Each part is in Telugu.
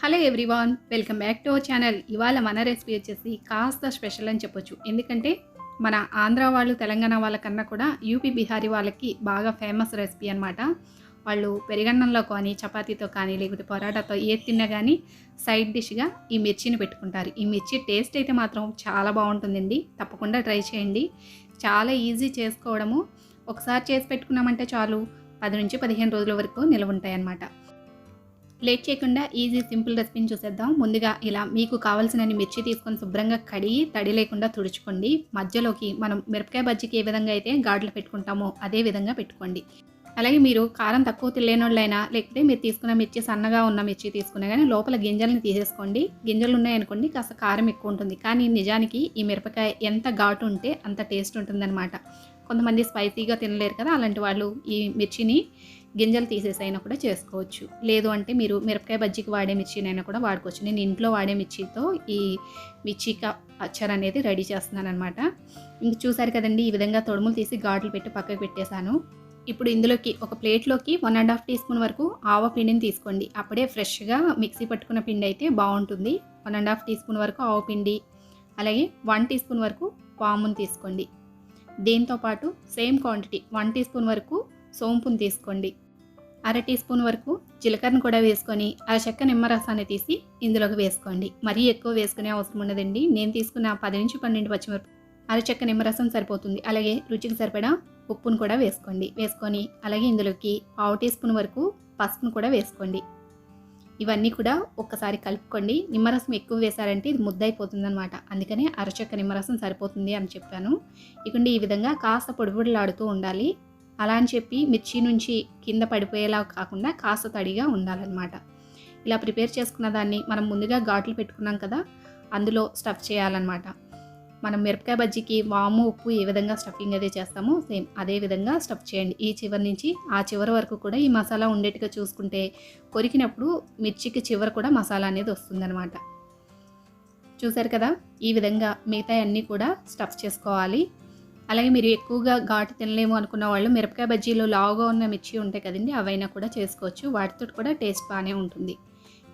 Hello everyone, welcome back to our channel. ఇవాళ మన రెసిపీ వచ్చేసి కాస్త స్పెషల్ అని చెప్పొచ్చు. ఎందుకంటే మన ఆంధ్ర వాళ్ళు, తెలంగాణ వాళ్ళకన్నా కూడా యూపీ, బిహారీ వాళ్ళకి బాగా ఫేమస్ రెసిపీ అనమాట. వాళ్ళు పెరుగన్నంలో కానీ, చపాతీతో కానీ, లేకపోతే పరోటాతో ఏది తిన్నా కానీ సైడ్ డిష్గా ఈ మిర్చిని పెట్టుకుంటారు. ఈ మిర్చి టేస్ట్ అయితే మాత్రం చాలా బాగుంటుందండి. తప్పకుండా ట్రై చేయండి. చాలా ఈజీ చేసుకోవడము. ఒకసారి చేసి పెట్టుకున్నామంటే చాలు 10 నుంచి 15 రోజుల వరకు నిల్వ ఉంటాయన్నమాట. లేట్ చేయకుండా ఈజీ సింపుల్ రెసిపీని చూసేద్దాం. ముందుగా ఇలా మీకు కావాల్సినన్ని మిర్చి తీసుకొని శుభ్రంగా కడిగి తడి లేకుండా తుడుచుకోండి. మధ్యలోకి మనం మిరపకాయ బజ్జీకి ఏ విధంగా అయితే ఘాట్లు పెట్టుకుంటామో అదే విధంగా పెట్టుకోండి. అలాగే మీరు కారం తక్కువ తినలేనోళ్ళైనా, లేకపోతే మీరు తీసుకున్న మిర్చి సన్నగా ఉన్న మిర్చి తీసుకున్నా కానీ లోపల గింజల్ని తీసేసుకోండి. గింజలు ఉన్నాయనుకోండి కాస్త కారం ఎక్కువ ఉంటుంది, కానీ నిజానికి ఈ మిరపకాయ ఎంత ఘాటు ఉంటే అంత టేస్ట్ ఉంటుందన్నమాట. కొంతమంది స్పైసీగా తినలేరు కదా, అలాంటి వాళ్ళు ఈ మిర్చిని గింజలు తీసేసైనా కూడా చేసుకోవచ్చు. లేదు అంటే మీరు మిరపకాయ బజ్జీకి వాడే మిర్చినైనా కూడా వాడుకోవచ్చు. నేను ఇంట్లో వాడే మిర్చితో ఈ మిర్చి అచ్చర్ అనేది రెడీ చేస్తున్నాను అనమాట. ఇంక చూసారు కదండి, ఈ విధంగా తొడుములు తీసి ఘాట్లు పెట్టి పక్కకు పెట్టేశాను. ఇప్పుడు ఇందులోకి ఒక ప్లేట్లోకి 1.5 టీ స్పూన్ వరకు ఆవ పిండిని తీసుకోండి. అప్పుడే ఫ్రెష్గా మిక్సీ పట్టుకున్న పిండి అయితే బాగుంటుంది. 1.5 టీ స్పూన్ వరకు ఆవ పిండి, అలాగే 1 టీ స్పూన్ వరకు వామును తీసుకోండి. దీంతోపాటు సేమ్ క్వాంటిటీ 1 టీ స్పూన్ వరకు సోంపుని తీసుకోండి. 1/2 టీ స్పూన్ వరకు జీలకర్రను కూడా వేసుకొని అరచెక్క నిమ్మరసాన్ని తీసి ఇందులోకి వేసుకోండి. మరీ ఎక్కువ వేసుకునే అవసరం ఉండదండి. నేను తీసుకున్న 10 నుంచి 12 పచ్చిమిరప అరచెక్క నిమ్మరసం సరిపోతుంది. అలాగే రుచికి సరిపడా ఉప్పును కూడా వేసుకోండి. వేసుకొని అలాగే ఇందులోకి 1/2 టీ స్పూన్ వరకు పసుపును కూడా వేసుకోండి. ఇవన్నీ కూడా ఒక్కసారి కలుపుకోండి. నిమ్మరసం ఎక్కువ వేశారంటే ఇది ముద్దయిపోతుంది అనమాట. అందుకనే అరచెక్క నిమ్మరసం సరిపోతుంది అని చెప్పాను. ఇకండి ఈ విధంగా కాస్త పొడిలాడుతూ ఉండాలి. అలా అని చెప్పి మిర్చి నుంచి కింద పడిపోయేలా కాకుండా కాస్త తడిగా ఉండాలన్నమాట. ఇలా ప్రిపేర్ చేసుకున్న దాన్ని మనం ముందుగా ఘాట్లు పెట్టుకున్నాం కదా, అందులో స్టఫ్ చేయాలన్నమాట. మనం మిరపకాయ బజ్జీకి వాము, ఉప్పు ఏ విధంగా స్టఫింగ్ అదే చేస్తామో సేమ్ అదే విధంగా స్టఫ్ చేయండి. ఈ చివరి నుంచి ఆ చివరి వరకు కూడా ఈ మసాలా ఉండేట్టుగా చూసుకుంటే కొరికినప్పుడు మిర్చికి చివరి కూడా మసాలా అనేది వస్తుందన్నమాట. చూసారు కదా, ఈ విధంగా మిగతా అన్నీ కూడా స్టఫ్ చేసుకోవాలి. అలాగే మీరు ఎక్కువగా ఘాటు తినలేము అనుకున్న వాళ్ళు మిరపకాయ బజ్జీలో లావుగా ఉన్న మిర్చి ఉంటాయి కదండి, అవైనా కూడా చేసుకోవచ్చు. వాటితో కూడా టేస్ట్ బాగానే ఉంటుంది.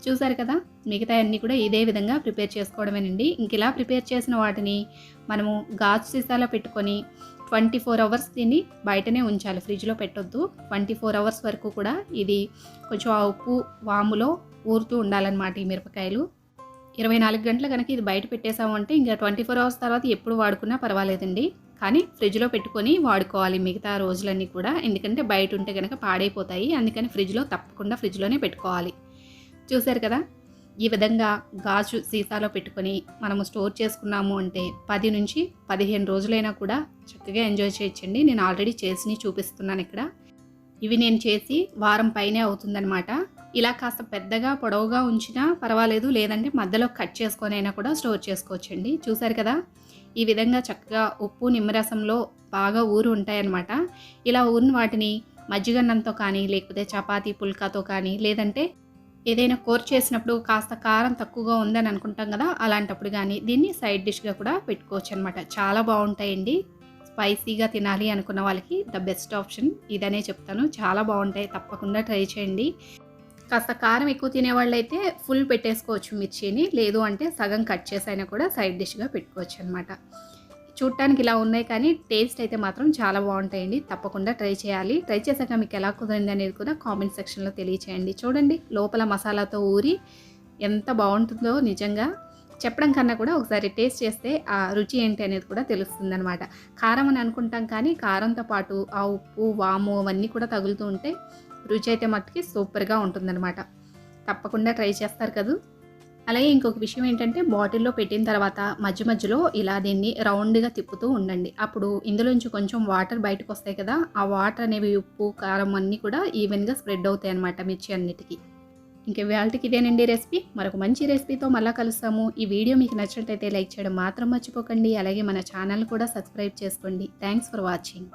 చూసారు కదా, మిగతా అన్నీ కూడా ఇదే విధంగా ప్రిపేర్ చేసుకోవడమేనండి. ఇంక ఇలా ప్రిపేర్ చేసిన వాటిని మనము గాజు సీసాలో పెట్టుకొని 24 అవర్స్ దీన్ని బయటనే ఉంచాలి, ఫ్రిడ్జ్లో పెట్టొద్దు. 24 అవర్స్ వరకు కూడా ఇది కొంచెం ఆ ఉప్పు వాములో ఊరుతూ ఉండాలన్నమాట. ఈ మిరపకాయలు 24 గంటలు కనుక ఇది బయట పెట్టేసామంటే ఇంకా 24 అవర్స్ తర్వాత ఎప్పుడు వాడుకున్నా పర్వాలేదండి. కానీ ఫ్రిడ్జ్లో పెట్టుకొని వాడుకోవాలి మిగతా రోజులన్నీ కూడా. ఎందుకంటే బయట ఉంటే కనుక పాడైపోతాయి. అందుకని తప్పకుండా ఫ్రిడ్జ్లోనే పెట్టుకోవాలి. చూసారు కదా, ఈ విధంగా గాజు సీసాలో పెట్టుకొని మనము స్టోర్ చేసుకున్నాము అంటే 10 నుంచి 15 రోజులైనా కూడా చక్కగా ఎంజాయ్ చేయొచ్చండి. నేను ఆల్రెడీ చేసి చూపిస్తున్నాను ఇక్కడ. ఇవి నేను చేసి వారం పైనే అవుతుందనమాట. ఇలా కాస్త పెద్దగా పొడవుగా ఉంచినా పర్వాలేదు, లేదంటే మధ్యలో కట్ చేసుకొని అయినా కూడా స్టోర్ చేసుకోవచ్చండి. చూసారు కదా, ఈ విధంగా చక్కగా ఉప్పు నిమ్మరసంలో బాగా ఊరు ఉంటాయన్నమాట. ఇలా ఊరిన వాటిని మజ్జిగన్నంతో కానీ, లేకపోతే చపాతీ పుల్కాతో కానీ, లేదంటే ఏదైనా కూర చేసినప్పుడు కాస్త కారం తక్కువగా ఉందని అనుకుంటాం కదా, అలాంటప్పుడు కానీ దీన్ని సైడ్ డిష్గా కూడా పెట్టుకోవచ్చు అనమాట. చాలా బాగుంటాయండి. స్పైసీగా తినాలి అనుకున్న వాళ్ళకి ద బెస్ట్ ఆప్షన్ ఇదనే చెప్తాను. చాలా బాగుంటాయి, తప్పకుండా ట్రై చేయండి. కాస్త కారం ఎక్కువ తినేవాళ్ళు అయితే ఫుల్ పెట్టేసుకోవచ్చు మిర్చిని, లేదు అంటే సగం కట్ చేసైనా కూడా సైడ్ డిష్గా పెట్టుకోవచ్చు అనమాట. చూడటానికి ఇలా ఉన్నాయి కానీ టేస్ట్ అయితే మాత్రం చాలా బాగుంటాయండి. తప్పకుండా ట్రై చేయాలి. ట్రై చేశాక మీకు ఎలా కుదిరింది అనేది కూడా కామెంట్ సెక్షన్లో తెలియచేయండి. చూడండి, లోపల మసాలాతో ఊరి ఎంత బాగుంటుందో నిజంగా చెప్పడం కన్నా కూడా ఒకసారి టేస్ట్ చేస్తే ఆ రుచి ఏంటి అనేది కూడా తెలుస్తుందన్నమాట. కారం అని అనుకుంటాం కానీ కారంతో పాటు ఆ ఉప్పు వాము అవన్నీ కూడా తగులుతూ ఉంటే రుచి అయితే మట్టుకి సూపర్గా ఉంటుందన్నమాట. తప్పకుండా ట్రై చేస్తారు కదా. అలాగే ఇంకొక విషయం ఏంటంటే, బాటిల్లో పెట్టిన తర్వాత మధ్య మధ్యలో ఇలా దీన్ని రౌండ్గా తిప్పుతూ ఉండండి. అప్పుడు ఇందులోంచి కొంచెం వాటర్ బయటకు వస్తాయి కదా, ఆ వాటర్ అనేవి ఉప్పు కారం అన్నీ కూడా ఈవెన్గా స్ప్రెడ్ అవుతాయి అన్నమాట మిర్చి అన్నిటికీ. ఇంక ఇవాళకి ఇదేనండి రెసిపీ. మరొక మంచి రెసిపీతో మళ్ళీ కలుస్తాము. ఈ వీడియో మీకు నచ్చినట్లయితే లైక్ చేయడం మాత్రం మర్చిపోకండి. అలాగే మన ఛానల్ కూడా సబ్స్క్రైబ్ చేసుకోండి. Thanks for watching.